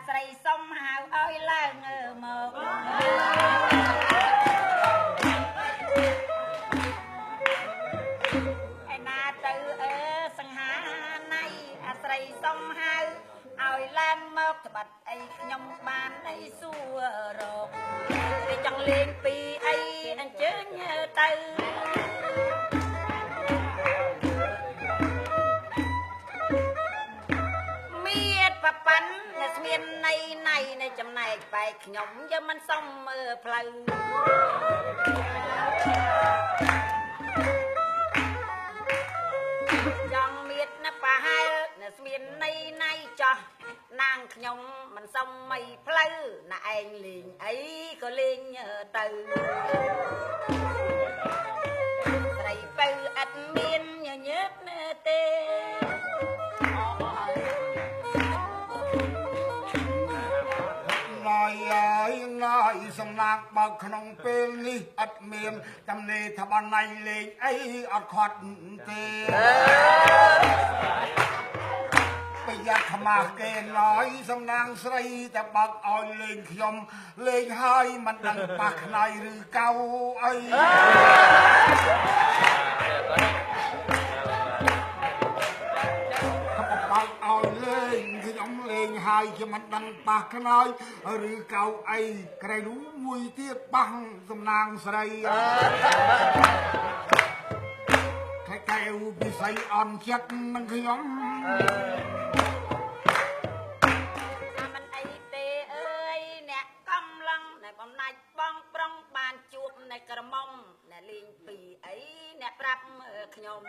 ស្រីសុំហៅឲ្យឡើងមកឯណាទៅសង្ហាណៃអាស្រីសុំហៅឲ្យឡើងមកត្បិតអីខ្ញុំបានអីសួររកគេចង់លេងពីអីអញ្ជើញទៅមានប៉ប៉ាន់ស្មានណៃណៃនៃចំណែកបែកខ្ញុំយកមិនសុំមើលផ្លូវចង់មានណាប្រហែលស្មានណៃណៃចោះនាងខ្ញុំមិនសុំមិនផ្លូវណាឯងលេងអីក៏លេងទៅស្រីបើអត់មានញញើតទេណាយសំណាងបើក្នុងពេលនេះអត់មានតំណេថាបានណៃលេងអីអត់ខាត់ទេប្រយ័ត្នខ្មាស់គេណាយសំណាងស្រីតែបើកឲ្យលេងខ្ញុំលេងហើយមិនដឹងប៉ះខ្នើយឬកៅអីបើកឲ្យលេងខ្ញុំលេងហើយជាមិនដឹងប៉ះខ្នើយឬកៅអីក្រែងនោះមួយទៀតប៉ះសំណាងស្រីខែកែវពិសីអន់ចិត្តនឹងខ្ញុំមិនអីទេអើយអ្នកកំឡឹងអ្នកបំណាច់បងប្រុងបានជួបនៅក្រមុំអ្នកលេងពីអីអ្នកប្រាប់ខ្ញុំ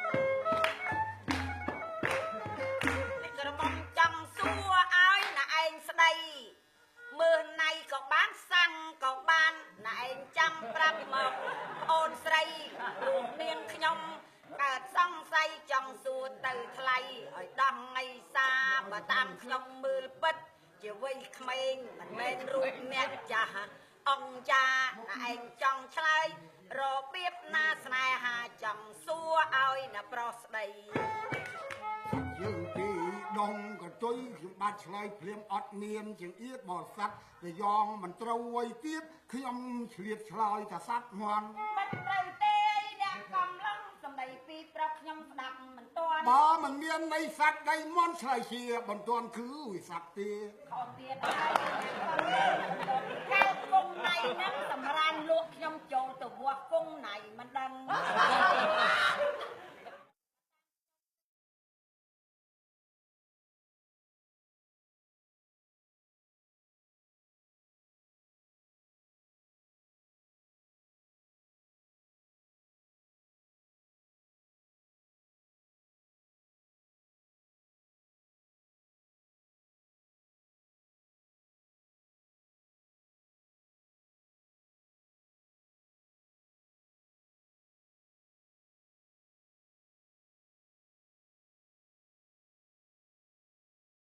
ក្រមុំចង់សួរឲ្យណាឯងស្ដីមើលណៃក៏បានសាំងក៏បានណាឯងចាំប្រាប់មកអូនស្រីលោកនាងខ្ញុំកើតសង្ស័យចង់សួរទៅថ្លៃឲ្យដោះងៃសាបើតាមខ្ញុំមើលពិតជាវ័យក្មេងមិនមែនរូបអ្នកចាស់អង្គចាណាឯងចង់ឆ្លើយរបៀបណាស្នេហាចង់សួរឲ្យណាប្រុសស្ដីយើងទីដងកតុយខ្ញុំបាច់ឆ្លើយព្រាមអត់មានជាងអៀតបរិស័ទតែយ៉ងមិនត្រូវអីទៀតខ្ញុំឆ្លៀតឆ្លើយថាសัตว์មន់មិនត្រូវទេអ្នកកំឡុងសំដីពីប្រាប់ខ្ញុំស្ដាប់មិនទាន់បើមិនមានន័យសัตว์ដៃមន់ឆ្លើយជាមិនទាន់គឺវិស័តទេខុសទៀតហើយកែគង់ណៃហ្នឹងសម្រាប់លក់ខ្ញុំចូលទៅវាស់គង់ណៃមិនដឹង